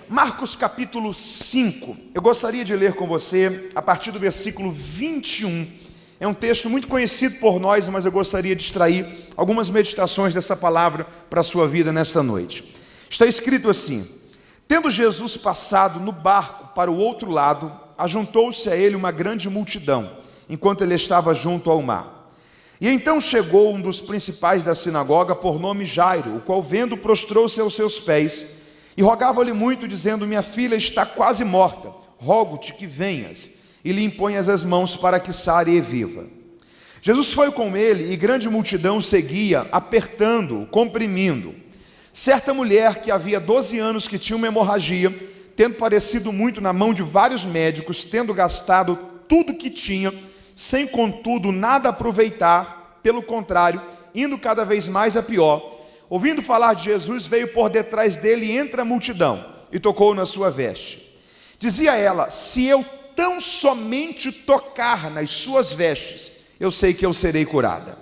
Marcos capítulo 5, eu gostaria de ler com você a partir do versículo 21. É um texto muito conhecido por nós, mas eu gostaria de extrair algumas meditações dessa palavra para a sua vida nesta noite. Está escrito assim: tendo Jesus passado no barco para o outro lado, ajuntou-se a ele uma grande multidão, enquanto ele estava junto ao mar. E então chegou um dos principais da sinagoga, por nome Jairo, o qual vendo prostrou-se aos seus pés, e rogava-lhe muito, dizendo: minha filha está quase morta, rogo-te que venhas e lhe imponhas as mãos para que sare e viva. Jesus foi com ele, e grande multidão seguia, apertando-o, comprimindo. Certa mulher que havia 12 anos que tinha uma hemorragia, tendo padecido muito na mão de vários médicos, tendo gastado tudo que tinha, sem contudo nada aproveitar, pelo contrário, indo cada vez mais a pior, ouvindo falar de Jesus, veio por detrás dele entre a multidão e tocou na sua veste. Dizia ela: se eu tão somente tocar nas suas vestes, eu sei que eu serei curada.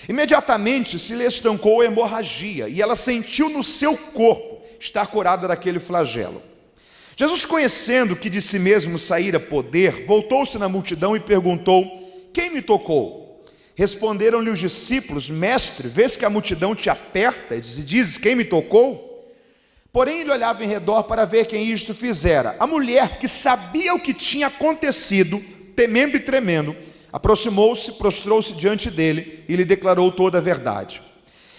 Imediatamente se lhe estancou a hemorragia, e ela sentiu no seu corpo estar curada daquele flagelo. Jesus, conhecendo que de si mesmo saíra poder, voltou-se na multidão e perguntou: quem me tocou? Responderam-lhe os discípulos: mestre, vês que a multidão te aperta e dizes: quem me tocou? Porém ele olhava em redor para ver quem isto fizera. A mulher, que sabia o que tinha acontecido, temendo e tremendo, aproximou-se, prostrou-se diante dele e lhe declarou toda a verdade.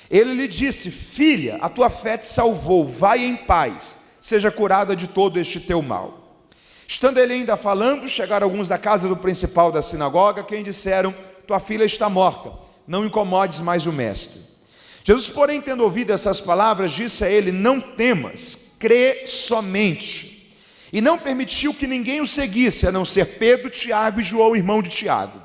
Ele lhe disse: filha, a tua fé te salvou, vai em paz, seja curada de todo este teu mal. Estando ele ainda falando, chegaram alguns da casa do principal da sinagoga, quem disseram: tua filha está morta, não incomodes mais o mestre. Jesus, porém, tendo ouvido essas palavras, disse a ele: não temas, crê somente. E não permitiu que ninguém o seguisse, a não ser Pedro, Tiago e João, irmão de Tiago.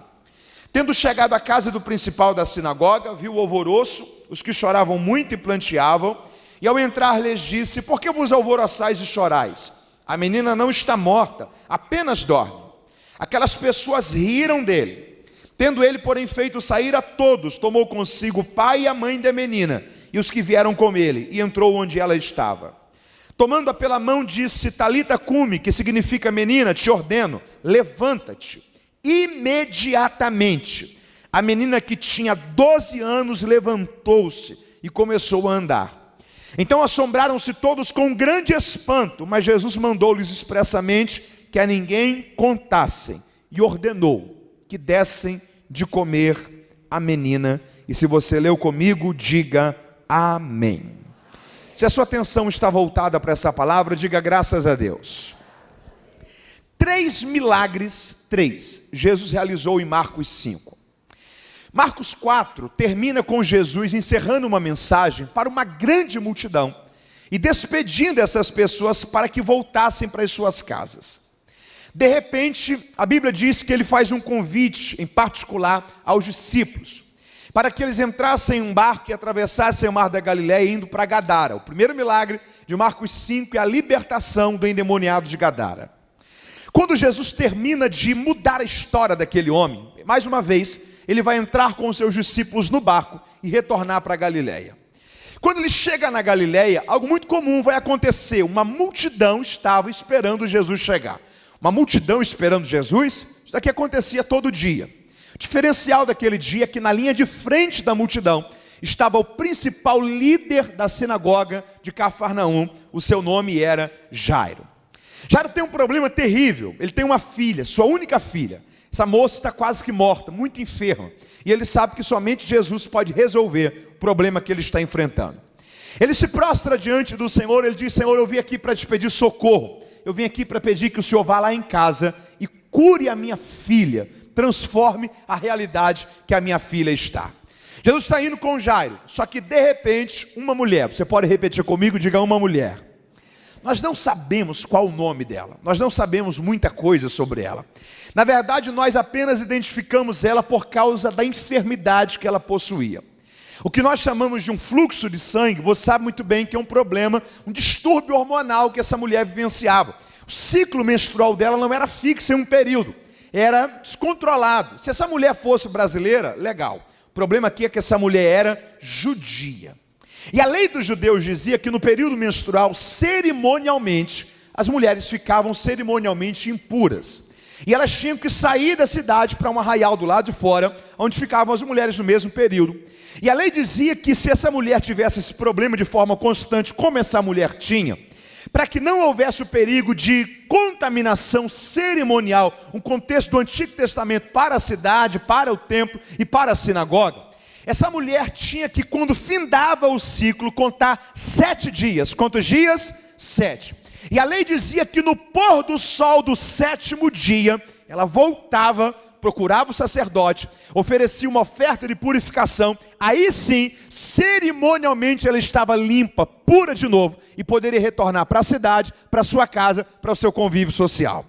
Tendo chegado à casa do principal da sinagoga, viu o alvoroço, os que choravam muito e planteavam, e ao entrar lhes disse: por que vos alvoroçais e chorais? A menina não está morta, apenas dorme. Aquelas pessoas riram dele. Tendo ele, porém, feito sair a todos, tomou consigo o pai e a mãe da menina, e os que vieram com ele, e entrou onde ela estava. Tomando-a pela mão, disse: Talita cumi, que significa: menina, te ordeno, levanta-te. Imediatamente, a menina, que tinha 12 anos, levantou-se e começou a andar. Então assombraram-se todos com um grande espanto, mas Jesus mandou-lhes expressamente que a ninguém contassem, e ordenou que dessem de comer a menina. E se você leu comigo, diga amém. Se a sua atenção está voltada para essa palavra, diga graças a Deus. 3 milagres, Jesus realizou em Marcos 5. Marcos 4 termina com Jesus encerrando uma mensagem para uma grande multidão e despedindo essas pessoas para que voltassem para as suas casas. De repente, a Bíblia diz que ele faz um convite, em particular, aos discípulos, para que eles entrassem em um barco e atravessassem o mar da Galileia, indo para Gadara. O primeiro milagre de Marcos 5 é a libertação do endemoniado de Gadara. Quando Jesus termina de mudar a história daquele homem, mais uma vez, ele vai entrar com os seus discípulos no barco e retornar para a Galileia. Quando ele chega na Galileia, algo muito comum vai acontecer: uma multidão estava esperando Jesus chegar. Uma multidão esperando Jesus, isso daqui acontecia todo dia. O diferencial daquele dia é que na linha de frente da multidão estava o principal líder da sinagoga de Cafarnaum. O seu nome era Jairo. Jairo tem um problema terrível. Ele tem uma filha, sua única filha. Essa moça está quase que morta, muito enferma. E ele sabe que somente Jesus pode resolver o problema que ele está enfrentando. Ele se prostra diante do Senhor, ele diz: Senhor, eu vim aqui para te pedir socorro. Eu vim aqui para pedir que o Senhor vá lá em casa e cure a minha filha, transforme a realidade que a minha filha está. Jesus está indo com Jairo, só que de repente uma mulher, você pode repetir comigo, diga uma mulher. Nós não sabemos qual o nome dela, nós não sabemos muita coisa sobre ela. Na verdade, nós apenas identificamos ela por causa da enfermidade que ela possuía. O que nós chamamos de um fluxo de sangue, você sabe muito bem que é um problema, um distúrbio hormonal que essa mulher vivenciava. O ciclo menstrual dela não era fixo em um período, era descontrolado. Se essa mulher fosse brasileira, legal. O problema aqui é que essa mulher era judia. E a lei dos judeus dizia que no período menstrual, cerimonialmente, as mulheres ficavam cerimonialmente impuras. E elas tinham que sair da cidade para um arraial do lado de fora, onde ficavam as mulheres no mesmo período. E a lei dizia que se essa mulher tivesse esse problema de forma constante, como essa mulher tinha, para que não houvesse o perigo de contaminação cerimonial, um contexto do Antigo Testamento para a cidade, para o templo e para a sinagoga, essa mulher tinha que, quando findava o ciclo, contar 7 dias. Quantos dias? 7. E a lei dizia que no pôr do sol do 7º dia, ela voltava, procurava o sacerdote, oferecia uma oferta de purificação, aí sim, cerimonialmente ela estava limpa, pura de novo, e poderia retornar para a cidade, para a sua casa, para o seu convívio social.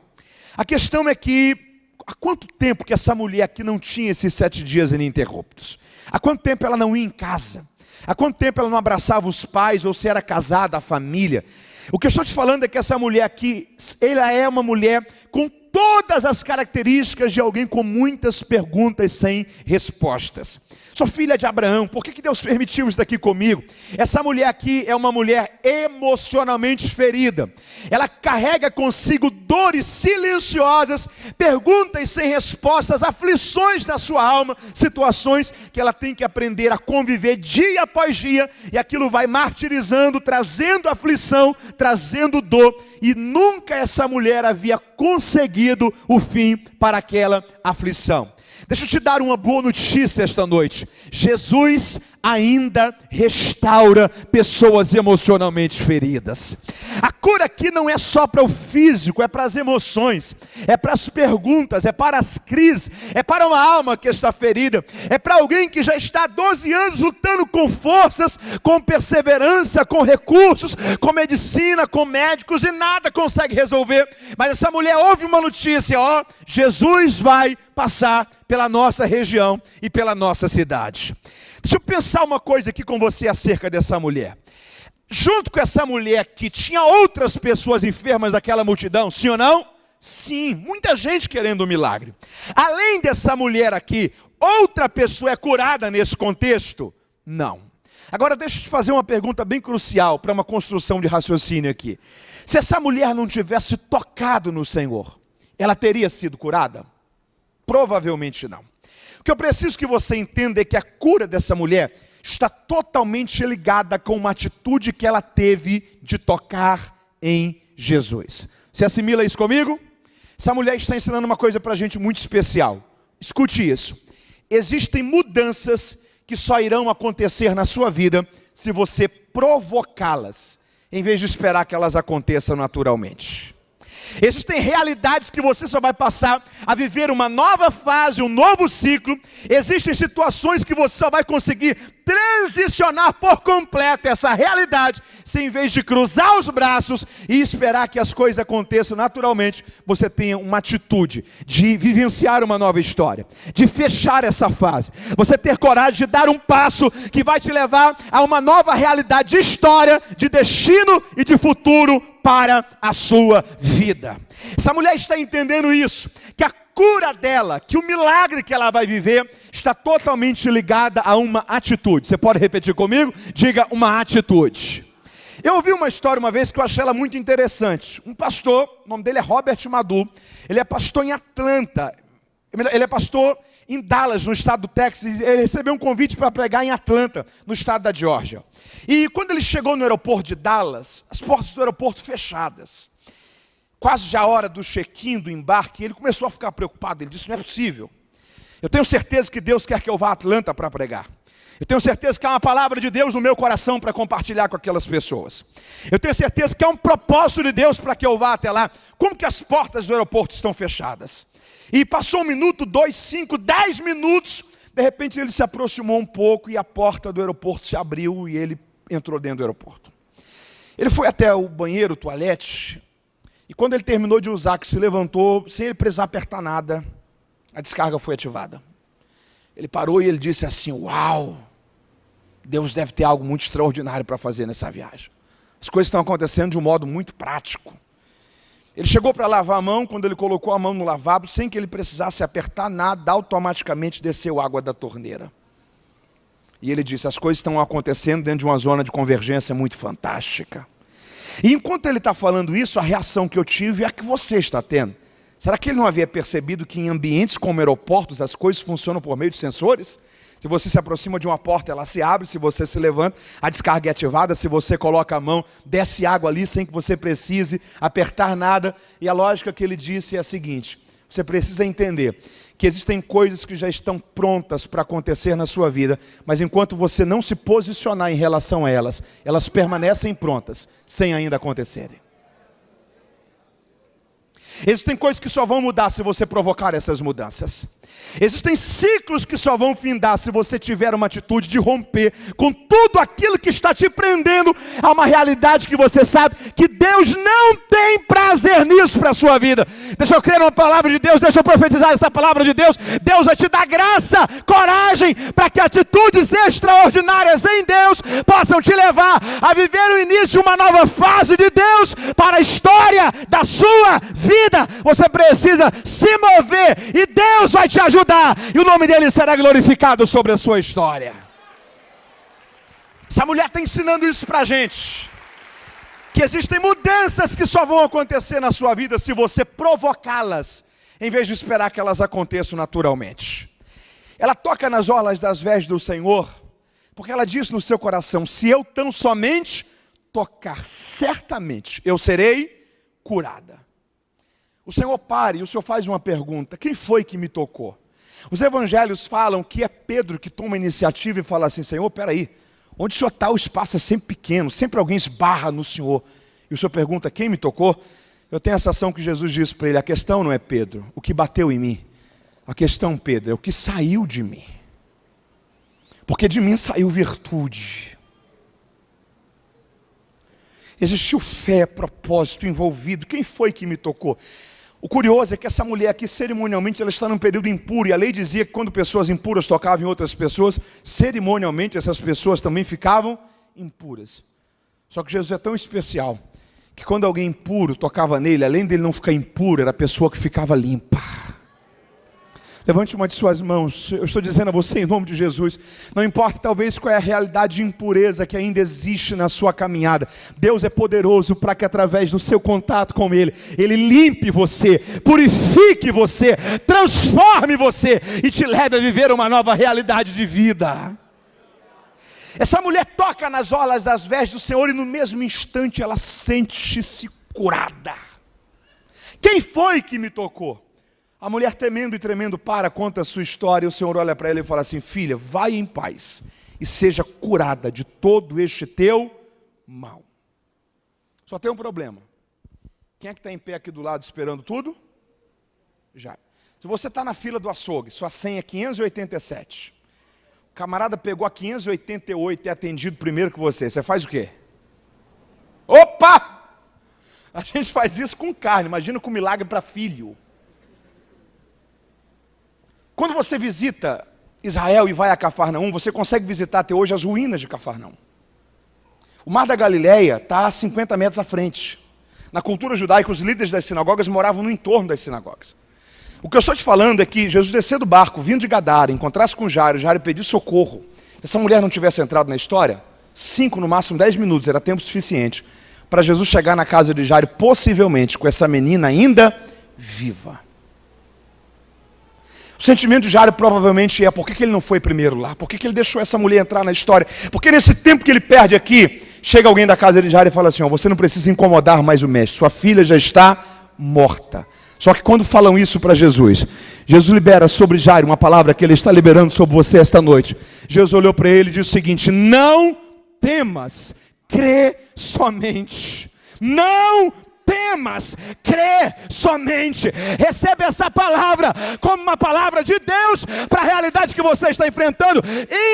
A questão é que, há quanto tempo que essa mulher aqui não tinha esses 7 dias ininterruptos? Há quanto tempo ela não ia em casa? Há quanto tempo ela não abraçava os pais, ou se era casada, a família? O que eu estou te falando é que essa mulher aqui, ela é uma mulher com todas as características de alguém com muitas perguntas sem respostas. Sou filha de Abraão, por que Deus permitiu isso daqui comigo? Essa mulher aqui é uma mulher emocionalmente ferida. Ela carrega consigo dores silenciosas, perguntas sem respostas, aflições na sua alma, situações que ela tem que aprender a conviver dia após dia, e aquilo vai martirizando, trazendo aflição, trazendo dor, e nunca essa mulher havia conseguido o fim para aquela aflição. Deixa eu te dar uma boa notícia esta noite. Jesus ainda restaura pessoas emocionalmente feridas. A cura aqui não é só para o físico, é para as emoções, é para as perguntas, é para as crises, é para uma alma que está ferida, é para alguém que já está há 12 anos lutando com forças, com perseverança, com recursos, com medicina, com médicos, e nada consegue resolver. Mas essa mulher ouve uma notícia, Jesus vai passar pela nossa região e pela nossa cidade. Deixa eu pensar uma coisa aqui com você acerca dessa mulher. Junto com essa mulher aqui, tinha outras pessoas enfermas daquela multidão, sim ou não? Sim, muita gente querendo um milagre. Além dessa mulher aqui, outra pessoa é curada nesse contexto? Não. Agora deixa eu te fazer uma pergunta bem crucial para uma construção de raciocínio aqui. Se essa mulher não tivesse tocado no Senhor, ela teria sido curada? Provavelmente não. O que eu preciso que você entenda é que a cura dessa mulher está totalmente ligada com uma atitude que ela teve de tocar em Jesus. Você assimila isso comigo? Essa mulher está ensinando uma coisa para a gente muito especial. Escute isso. Existem mudanças que só irão acontecer na sua vida se você provocá-las, em vez de esperar que elas aconteçam naturalmente. Existem realidades que você só vai passar a viver uma nova fase, um novo ciclo. Existem situações que você só vai conseguir transicionar por completo essa realidade, se em vez de cruzar os braços e esperar que as coisas aconteçam naturalmente, você tenha uma atitude de vivenciar uma nova história, de fechar essa fase. Você ter coragem de dar um passo que vai te levar a uma nova realidade de história, de destino e de futuro para a sua vida. Essa mulher está entendendo isso, que a cura dela, que o milagre que ela vai viver, está totalmente ligada a uma atitude. Você pode repetir comigo? Diga: uma atitude. Eu ouvi uma história uma vez que eu achei ela muito interessante. Um pastor, o nome dele é Robert Madu, ele é pastor em Atlanta, ele é pastor em Dallas, no estado do Texas. Ele recebeu um convite para pregar em Atlanta, no estado da Geórgia. E quando ele chegou no aeroporto de Dallas, as portas do aeroporto fechadas, quase já a hora do check-in, do embarque, ele começou a ficar preocupado. Ele disse: não é possível. Eu tenho certeza que Deus quer que eu vá a Atlanta para pregar. Eu tenho certeza que há uma palavra de Deus no meu coração para compartilhar com aquelas pessoas. Eu tenho certeza que há um propósito de Deus para que eu vá até lá. Como que as portas do aeroporto estão fechadas? E passou 1 minuto, 2, 5, 10 minutos. De repente ele se aproximou um pouco e a porta do aeroporto se abriu e ele entrou dentro do aeroporto. Ele foi até o banheiro, o toalete. E quando ele terminou de usar, que se levantou, sem ele precisar apertar nada, a descarga foi ativada. Ele parou e ele disse assim: uau, Deus deve ter algo muito extraordinário para fazer nessa viagem. As coisas estão acontecendo de um modo muito prático. Ele chegou para lavar a mão, quando ele colocou a mão no lavabo, sem que ele precisasse apertar nada, automaticamente desceu água da torneira. E ele disse, as coisas estão acontecendo dentro de uma zona de convergência muito fantástica. E enquanto ele está falando isso, a reação que eu tive é a que você está tendo. Será que ele não havia percebido que em ambientes como aeroportos as coisas funcionam por meio de sensores? Se você se aproxima de uma porta, ela se abre. Se você se levanta, a descarga é ativada. Se você coloca a mão, desce água ali sem que você precise apertar nada. E a lógica que ele disse é a seguinte: você precisa entender que existem coisas que já estão prontas para acontecer na sua vida, mas enquanto você não se posicionar em relação a elas, elas permanecem prontas, sem ainda acontecerem. Existem coisas que só vão mudar se você provocar essas mudanças. Existem ciclos que só vão findar se você tiver uma atitude de romper com tudo aquilo que está te prendendo a uma realidade que você sabe que Deus não tem prazer nisso para a sua vida. Deixa eu crer numa palavra de Deus, deixa eu profetizar essa palavra de Deus. Deus vai te dar graça, coragem, para que atitudes extraordinárias em Deus possam te levar a viver o início de uma nova fase de Deus para a história da sua vida. Você precisa se mover e Deus vai te ajudar e o nome dele será glorificado sobre a sua história. Essa mulher está ensinando isso para a gente, que existem mudanças que só vão acontecer na sua vida se você provocá-las, em vez de esperar que elas aconteçam naturalmente. Ela toca nas orlas das vestes do Senhor, porque ela diz no seu coração: se eu tão somente tocar, certamente eu serei curada. O Senhor para e o Senhor faz uma pergunta: quem foi que me tocou? Os evangelhos falam que é Pedro que toma a iniciativa e fala assim: Senhor, peraí, onde o Senhor está o espaço é sempre pequeno, sempre alguém esbarra no Senhor. E o Senhor pergunta: quem me tocou? Eu tenho a sensação que Jesus disse para ele: a questão não é Pedro, o que bateu em mim. A questão, Pedro, é o que saiu de mim. Porque de mim saiu virtude. Existiu fé, propósito envolvido. Quem foi que me tocou? O curioso é que essa mulher aqui, cerimonialmente, ela está num período impuro. E a lei dizia que quando pessoas impuras tocavam em outras pessoas, cerimonialmente essas pessoas também ficavam impuras. Só que Jesus é tão especial, que quando alguém impuro tocava nele, além dele não ficar impuro, era a pessoa que ficava limpa. Levante uma de suas mãos. Eu estou dizendo a você em nome de Jesus, não importa talvez qual é a realidade de impureza que ainda existe na sua caminhada, Deus é poderoso para que através do seu contato com Ele, Ele limpe você, purifique você, transforme você e te leve a viver uma nova realidade de vida. Essa mulher toca nas orlas das vestes do Senhor e no mesmo instante ela sente-se curada. Quem foi que me tocou? A mulher, temendo e tremendo, conta a sua história. E o Senhor olha para ela e fala assim: filha, vai em paz e seja curada de todo este teu mal. Só tem um problema. Quem é que está em pé aqui do lado esperando tudo? Já. Se você está na fila do açougue, sua senha é 587. O camarada pegou a 588 e é atendido primeiro que você. Você faz o quê? Opa! A gente faz isso com carne. Imagina com milagre para filho. Quando você visita Israel e vai a Cafarnaum, você consegue visitar até hoje as ruínas de Cafarnaum. O Mar da Galileia está a 50 metros à frente. Na cultura judaica, os líderes das sinagogas moravam no entorno das sinagogas. O que eu estou te falando é que Jesus descer do barco, vindo de Gadara, encontrasse com Jairo pedir socorro. Se essa mulher não tivesse entrado na história, 5, no máximo 10 minutos, era tempo suficiente para Jesus chegar na casa de Jairo, possivelmente com essa menina ainda viva. O sentimento de Jairo provavelmente é: por que ele não foi primeiro lá? Por que ele deixou essa mulher entrar na história? Porque nesse tempo que ele perde aqui, chega alguém da casa de Jairo e fala assim: você não precisa incomodar mais o mestre, sua filha já está morta. Só que quando falam isso para Jesus, Jesus libera sobre Jairo uma palavra que ele está liberando sobre você esta noite. Jesus olhou para ele e disse o seguinte: não temas, crê somente. Não temas, crê somente. Recebe essa palavra como uma palavra de Deus para a realidade que você está enfrentando,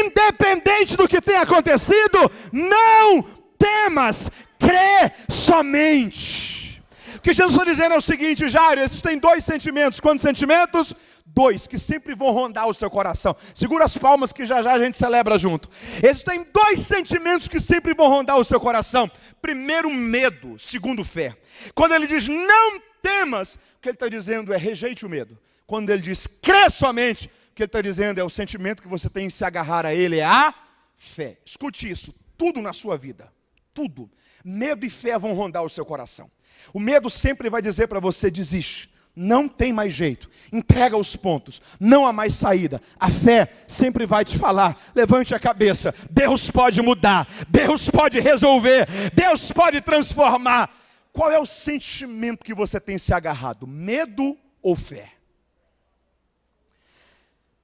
independente do que tenha acontecido. Não temas, crê somente. O que Jesus está dizendo é o seguinte: Jairo, existem dois sentimentos. Quantos sentimentos? Dois, que sempre vão rondar o seu coração. Segura as palmas que já já a gente celebra junto. Existem dois sentimentos que sempre vão rondar o seu coração. Primeiro, medo. Segundo, fé. Quando ele diz não temas, o que ele está dizendo é rejeite o medo. Quando ele diz crê somente, o que ele está dizendo é o sentimento que você tem em se agarrar a ele, é a fé. Escute isso, tudo na sua vida, tudo. Medo e fé vão rondar o seu coração. O medo sempre vai dizer para você, desiste. Não tem mais jeito, entrega os pontos, não há mais saída. A fé sempre vai te falar, levante a cabeça, Deus pode mudar, Deus pode resolver, Deus pode transformar. Qual é o sentimento que você tem se agarrado, medo ou fé?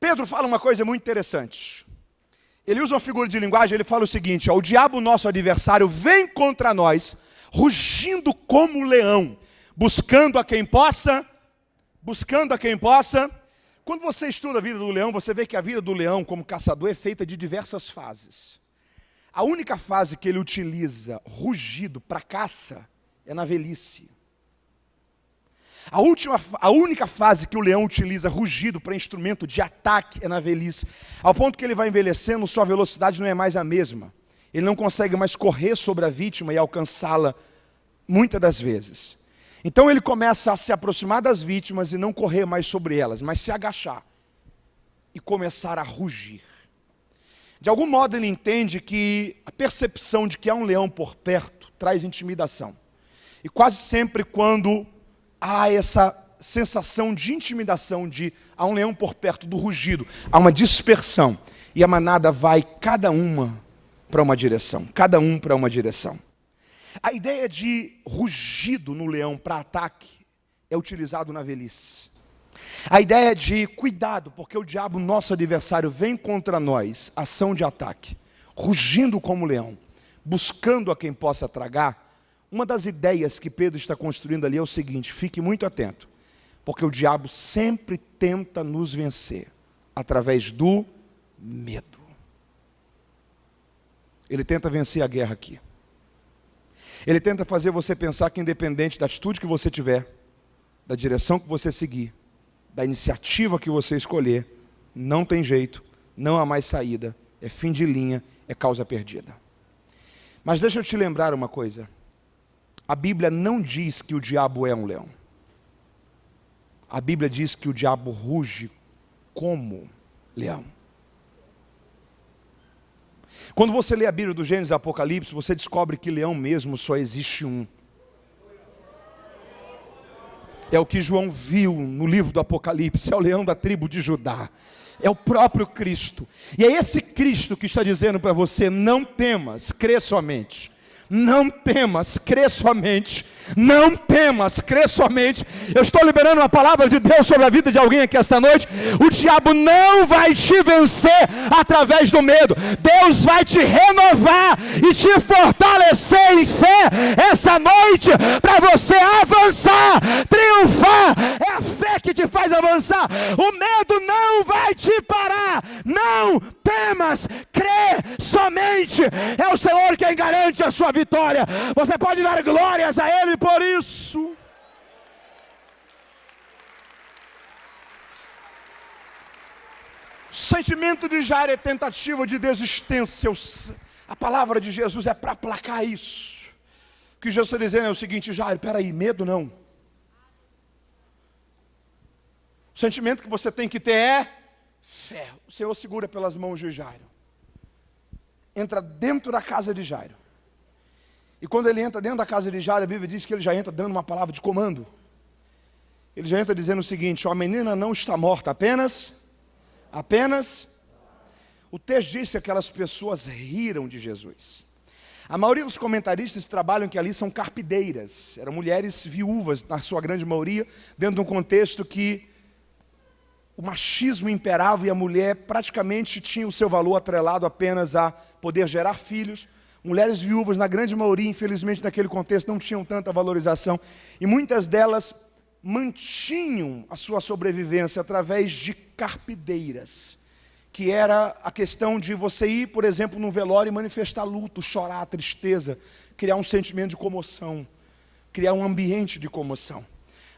Pedro fala uma coisa muito interessante, ele usa uma figura de linguagem, ele fala o seguinte, ó, o diabo, nosso adversário, vem contra nós, rugindo como um leão, buscando a quem possa. Quando você estuda a vida do leão, você vê que a vida do leão como caçador é feita de diversas fases. A única fase que ele utiliza rugido para caça é na velhice. A única fase que o leão utiliza rugido para instrumento de ataque é na velhice. Ao ponto que ele vai envelhecendo, sua velocidade não é mais a mesma. Ele não consegue mais correr sobre a vítima e alcançá-la muitas das vezes. Então ele começa a se aproximar das vítimas e não correr mais sobre elas, mas se agachar e começar a rugir. De algum modo ele entende que a percepção de que há um leão por perto traz intimidação. E quase sempre quando há essa sensação de intimidação, de há um leão por perto do rugido, há uma dispersão. E a manada vai cada uma para uma direção, A ideia de rugido no leão para ataque é utilizado na velhice. A ideia de cuidado, porque o diabo, nosso adversário, vem contra nós, ação de ataque, rugindo como leão, buscando a quem possa tragar. Uma das ideias que Pedro está construindo ali é o seguinte, fique muito atento, porque o diabo sempre tenta nos vencer, através do medo. Ele tenta vencer a guerra aqui. Ele tenta fazer você pensar que independente da atitude que você tiver, da direção que você seguir, da iniciativa que você escolher, não tem jeito, não há mais saída, é fim de linha, é causa perdida. Mas deixa eu te lembrar uma coisa, a Bíblia não diz que o diabo é um leão. A Bíblia diz que o diabo ruge como leão. Quando você lê a Bíblia do Gênesis e Apocalipse, você descobre que leão mesmo só existe um. É o que João viu no livro do Apocalipse, é o leão da tribo de Judá. É o próprio Cristo. E é esse Cristo que está dizendo para você, não temas, crê somente. Não temas, crê somente. Não temas, crê somente. Eu estou liberando uma palavra de Deus sobre a vida de alguém aqui esta noite. O diabo não vai te vencer através do medo. Deus vai te renovar e te fortalecer em fé essa noite para você avançar, triunfar. É a fé que te faz avançar. O medo não vai te parar. Não temas, crê somente. É o Senhor quem garante a sua vitória. Você pode dar glórias a Ele por isso. O sentimento de Jairo é tentativa de desistência. A palavra de Jesus é para aplacar isso. O que Jesus está dizendo é o seguinte, Jairo, peraí, medo não. O sentimento que você tem que ter é fé. O Senhor segura pelas mãos de Jairo. Entra dentro da casa de Jairo. E quando ele entra dentro da casa de Jairo, a Bíblia diz que ele já entra dando uma palavra de comando. Ele já entra dizendo o seguinte, ó, a menina não está morta, apenas. O texto diz que aquelas pessoas riram de Jesus. A maioria dos comentaristas trabalham que ali são carpideiras. Eram mulheres viúvas, na sua grande maioria, dentro de um contexto que o machismo imperava e a mulher praticamente tinha o seu valor atrelado apenas a poder gerar filhos. Mulheres viúvas, na grande maioria, infelizmente, naquele contexto, não tinham tanta valorização. E muitas delas mantinham a sua sobrevivência através de carpideiras. Que era a questão de você ir, por exemplo, num velório e manifestar luto, chorar, tristeza, criar um sentimento de comoção, criar um ambiente de comoção.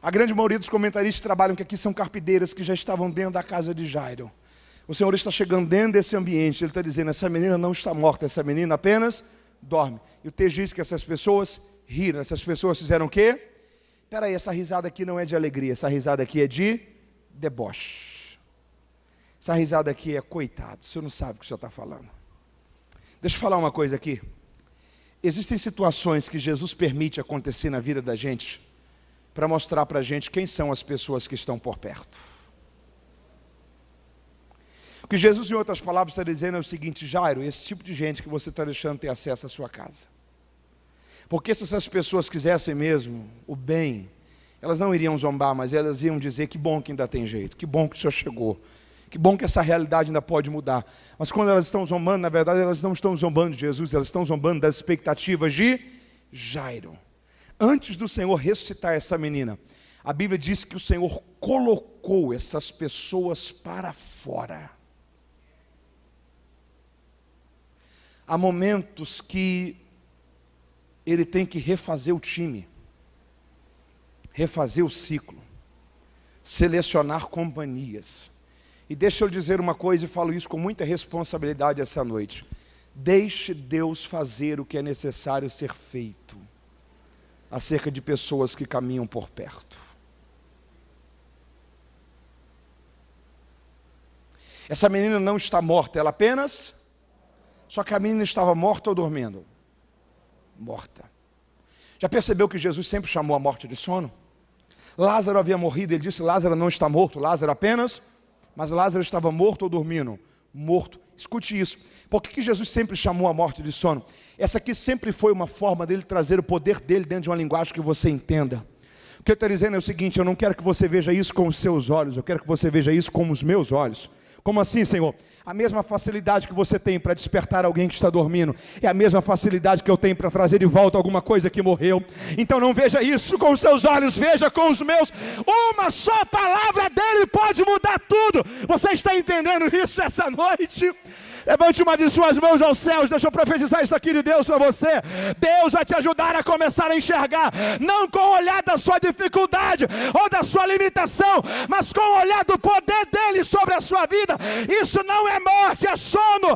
A grande maioria dos comentaristas trabalham que aqui são carpideiras que já estavam dentro da casa de Jairo. O Senhor está chegando dentro desse ambiente, Ele está dizendo, essa menina não está morta, essa menina apenas dorme. E o texto diz que essas pessoas riram, essas pessoas fizeram o quê? Espera aí, essa risada aqui não é de alegria, essa risada aqui é de deboche. Essa risada aqui é coitado, o senhor não sabe o que o senhor está falando. Deixa eu falar uma coisa aqui. Existem situações que Jesus permite acontecer na vida da gente para mostrar para a gente quem são as pessoas que estão por perto. O que Jesus, em outras palavras, está dizendo é o seguinte: Jairo, esse tipo de gente que você está deixando ter acesso à sua casa. Porque se essas pessoas quisessem mesmo o bem, elas não iriam zombar, mas elas iam dizer: que bom que ainda tem jeito, que bom que o Senhor chegou, que bom que essa realidade ainda pode mudar. Mas quando elas estão zombando, na verdade elas não estão zombando de Jesus, elas estão zombando das expectativas de Jairo. Antes do Senhor ressuscitar essa menina, a Bíblia diz que o Senhor colocou essas pessoas para fora. Há momentos que Ele tem que refazer o time, refazer o ciclo, selecionar companhias. E deixa eu dizer uma coisa, e falo isso com muita responsabilidade essa noite: deixe Deus fazer o que é necessário ser feito acerca de pessoas que caminham por perto. Essa menina não está morta, ela apenas... Só que a menina estava morta ou dormindo? Morta. Já percebeu que Jesus sempre chamou a morte de sono? Lázaro havia morrido, ele disse: Lázaro não está morto, Lázaro apenas... Mas Lázaro estava morto ou dormindo? Morto. Escute isso. Por que Jesus sempre chamou a morte de sono? Essa aqui sempre foi uma forma dele trazer o poder dele dentro de uma linguagem que você entenda. O que eu estou dizendo é o seguinte: eu não quero que você veja isso com os seus olhos, eu quero que você veja isso com os meus olhos. Como assim, Senhor? A mesma facilidade que você tem para despertar alguém que está dormindo é a mesma facilidade que eu tenho para trazer de volta alguma coisa que morreu. Então não veja isso com os seus olhos, veja com os meus. Uma só palavra dele pode mudar tudo. Você está entendendo isso essa noite? Levante uma de suas mãos aos céus, deixa eu profetizar isso aqui de Deus para você. Deus vai te ajudar a começar a enxergar, não com o olhar da sua dificuldade ou da sua limitação, mas com o olhar do poder dele sobre a sua vida. Isso não é morte, é sono.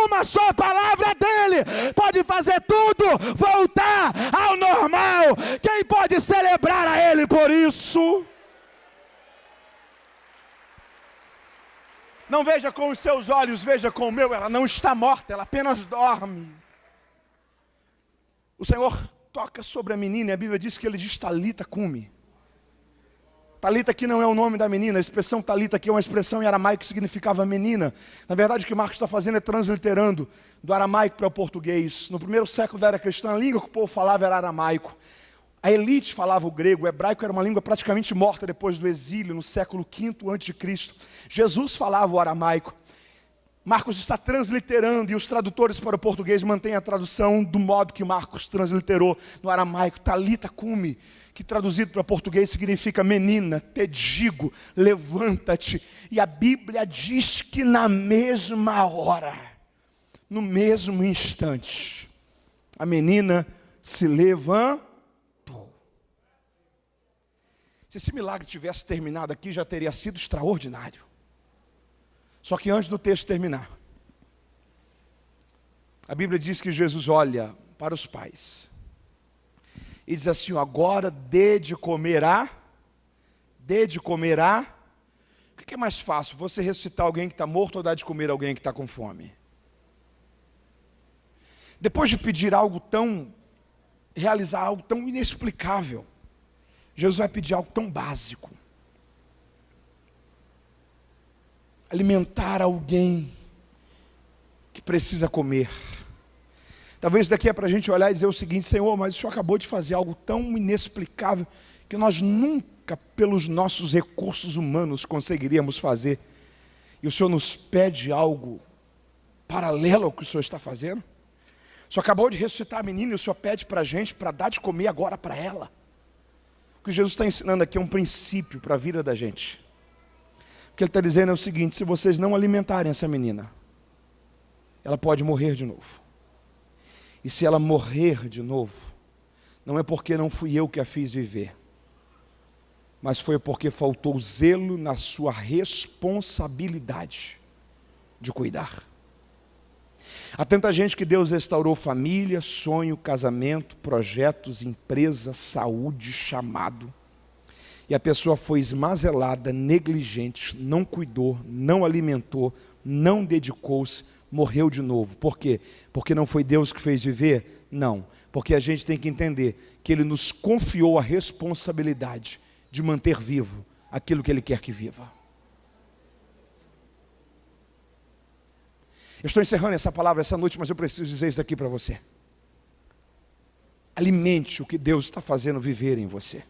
Uma só palavra dele pode fazer tudo voltar ao normal. Quem pode celebrar a ele por isso? Não veja com os seus olhos, veja com o meu. Ela não está morta, ela apenas dorme. O Senhor toca sobre a menina e a Bíblia diz que ele diz: Talita cumi. Talita aqui não é o nome da menina, a expressão Talita aqui é uma expressão em aramaico que significava menina. Na verdade o que Marcos está fazendo é transliterando do aramaico para o português. No primeiro século da era cristã, a língua que o povo falava era aramaico. A elite falava o grego, o hebraico era uma língua praticamente morta depois do exílio, no século V a.C. Jesus falava o aramaico. Marcos está transliterando e os tradutores para o português mantêm a tradução do modo que Marcos transliterou no aramaico, Talita cumi, que traduzido para português significa menina, te digo, levanta-te. E a Bíblia diz que na mesma hora, no mesmo instante, a menina se levantou. Se esse milagre tivesse terminado aqui, já teria sido extraordinário. Só que antes do texto terminar, a Bíblia diz que Jesus olha para os pais e diz assim: agora dê de comer a. O que é mais fácil, você ressuscitar alguém que está morto ou dar de comer alguém que está com fome? Depois de pedir algo realizar algo tão inexplicável, Jesus vai pedir algo tão básico: alimentar alguém que precisa comer. Talvez daqui é para a gente olhar e dizer o seguinte: Senhor, mas o Senhor acabou de fazer algo tão inexplicável que nós nunca, pelos nossos recursos humanos, conseguiríamos fazer. E o Senhor nos pede algo paralelo ao que o Senhor está fazendo. O Senhor acabou de ressuscitar a menina e o Senhor pede para a gente para dar de comer agora para ela. O que Jesus está ensinando aqui é um princípio para a vida da gente. O que ele está dizendo é o seguinte: se vocês não alimentarem essa menina, ela pode morrer de novo. E se ela morrer de novo, não é porque não fui eu que a fiz viver, mas foi porque faltou zelo na sua responsabilidade de cuidar. Há tanta gente que Deus restaurou família, sonho, casamento, projetos, empresa, saúde, chamado. E a pessoa foi esmazelada, negligente, não cuidou, não alimentou, não dedicou-se, morreu de novo. Por quê? Porque não foi Deus que fez viver? Não. Porque a gente tem que entender que Ele nos confiou a responsabilidade de manter vivo aquilo que Ele quer que viva. Eu estou encerrando essa palavra essa noite, mas eu preciso dizer isso aqui para você. Alimente o que Deus está fazendo viver em você.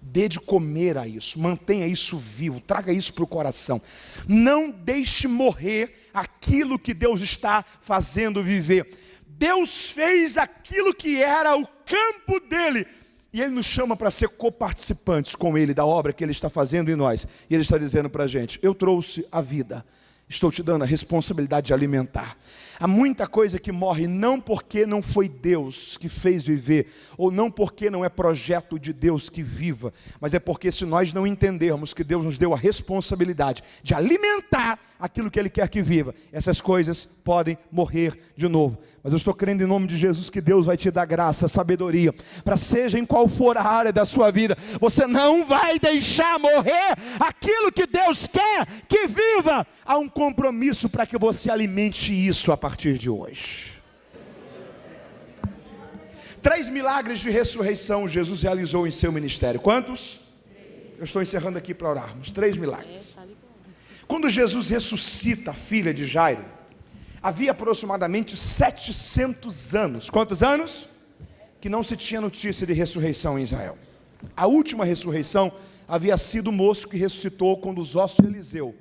Dê de comer a isso, mantenha isso vivo, traga isso para o coração. Não deixe morrer aquilo que Deus está fazendo viver. Deus fez aquilo que era o campo dele, e Ele nos chama para ser coparticipantes com Ele da obra que Ele está fazendo em nós. E Ele está dizendo para a gente: eu trouxe a vida, estou te dando a responsabilidade de alimentar. Há muita coisa que morre não porque não foi Deus que fez viver, ou não porque não é projeto de Deus que viva, mas é porque se nós não entendermos que Deus nos deu a responsabilidade de alimentar aquilo que Ele quer que viva, essas coisas podem morrer de novo. Mas eu estou crendo em nome de Jesus que Deus vai te dar graça, sabedoria, para seja em qual for a área da sua vida, você não vai deixar morrer aquilo que Deus quer que viva. Há um compromisso para que você alimente isso a partir de hoje. 3 milagres de ressurreição Jesus realizou em seu ministério. Quantos? Eu estou encerrando aqui para orarmos. 3 milagres. Quando Jesus ressuscita a filha de Jairo, havia aproximadamente 700 anos. Quantos anos? Que não se tinha notícia de ressurreição em Israel. A última ressurreição havia sido o moço que ressuscitou quando os ossos de Eliseu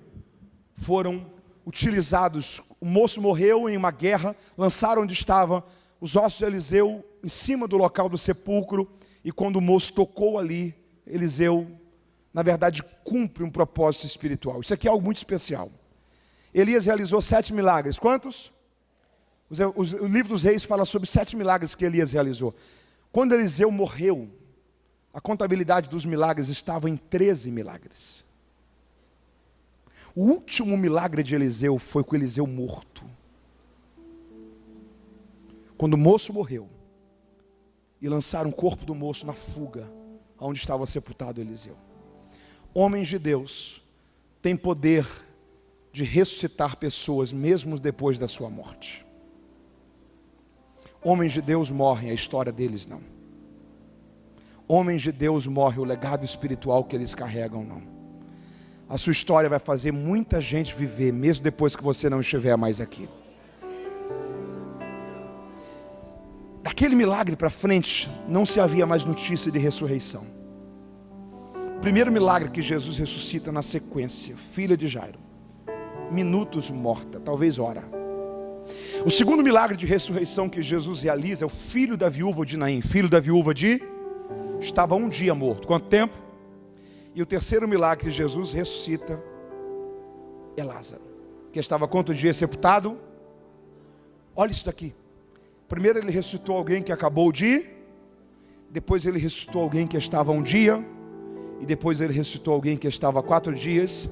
foram utilizados. O moço morreu em uma guerra, lançaram onde estava os ossos de Eliseu em cima do local do sepulcro, e quando o moço tocou ali, Eliseu, na verdade, cumpre um propósito espiritual. Isso aqui é algo muito especial. Elias realizou 7 milagres. Quantos? O livro dos Reis fala sobre 7 milagres que Elias realizou. Quando Eliseu morreu, a contabilidade dos milagres estava em 13 milagres. O último milagre de Eliseu foi com Eliseu morto. Quando o moço morreu, e lançaram o corpo do moço na fuga, onde estava sepultado Eliseu. Homens de Deus têm poder de ressuscitar pessoas mesmo depois da sua morte. Homens de Deus morrem, a história deles não. Homens de Deus morrem, o legado espiritual que eles carregam não. A sua história vai fazer muita gente viver, mesmo depois que você não estiver mais aqui. Daquele milagre para frente, não se havia mais notícia de ressurreição. O primeiro milagre que Jesus ressuscita na sequência, filha de Jairo, minutos morta, talvez hora. O segundo milagre de ressurreição que Jesus realiza é o filho da viúva de Naim. Filho da viúva de... estava um dia morto. Quanto tempo? E o terceiro milagre que Jesus ressuscita é Lázaro, que estava quantos dias sepultado? Olha isso daqui. Primeiro ele ressuscitou alguém que acabou de... depois ele ressuscitou alguém que estava um dia, e depois ele ressuscitou alguém que estava 4 dias.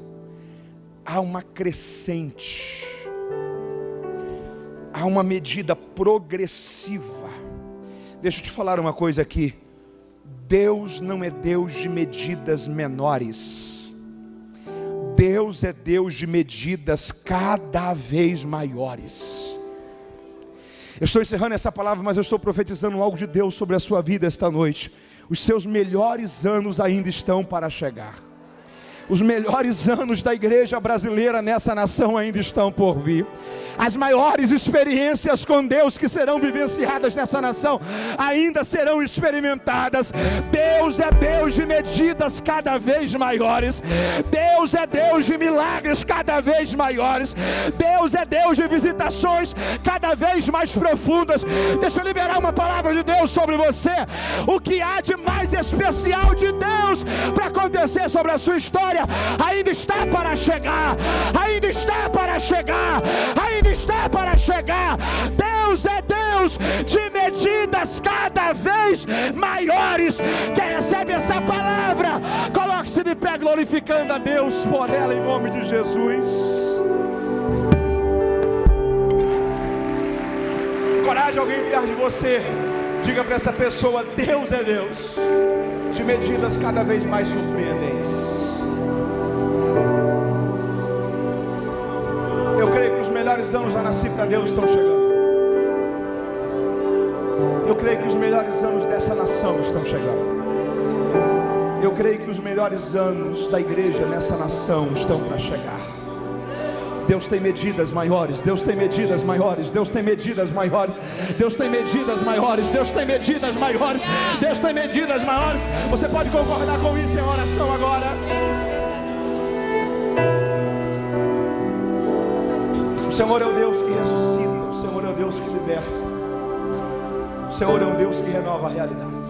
Há uma crescente, há uma medida progressiva. Deixa eu te falar uma coisa aqui. Deus não é Deus de medidas menores. Deus é Deus de medidas cada vez maiores. Eu estou encerrando essa palavra, mas eu estou profetizando algo de Deus sobre a sua vida esta noite. Os seus melhores anos ainda estão para chegar. Os melhores anos da igreja brasileira nessa nação ainda estão por vir. As maiores experiências com Deus que serão vivenciadas nessa nação ainda serão experimentadas. Deus é Deus de medidas cada vez maiores. Deus é Deus de milagres cada vez maiores. Deus é Deus de visitações cada vez mais profundas. Deixa eu liberar uma palavra de Deus sobre você. O que há de mais especial de Deus para acontecer sobre a sua história ainda está para chegar, ainda está para chegar, ainda está para chegar. Deus é Deus de medidas cada vez maiores. Quem recebe essa palavra, coloque-se de pé glorificando a Deus por ela em nome de Jesus. Coragem, alguém perto de você, diga para essa pessoa: Deus é Deus de medidas cada vez mais surpreendentes. melhores anos da Nasci para Deus estão chegando. Eu creio que os melhores anos dessa nação estão chegando. Eu creio que os melhores anos da igreja nessa nação estão para chegar. Deus tem medidas maiores, Deus tem medidas maiores, Deus tem medidas maiores, Deus tem medidas maiores, Deus tem medidas maiores, Deus tem medidas maiores. Você pode concordar com isso em oração agora? O Senhor é o Deus que ressuscita, o Senhor é o Deus que liberta, o Senhor é um Deus que renova realidades.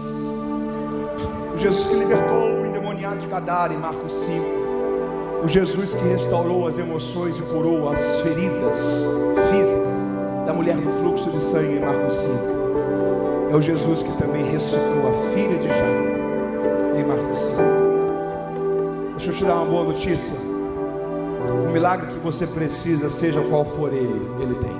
O Jesus que libertou o endemoniado de Gadara em Marcos 5, o Jesus que restaurou as emoções e curou as feridas físicas da mulher do fluxo de sangue em Marcos 5, é o Jesus que também ressuscitou a filha de Jairo em Marcos 5. Deixa eu te dar uma boa notícia. O milagre que você precisa, seja qual for ele tem.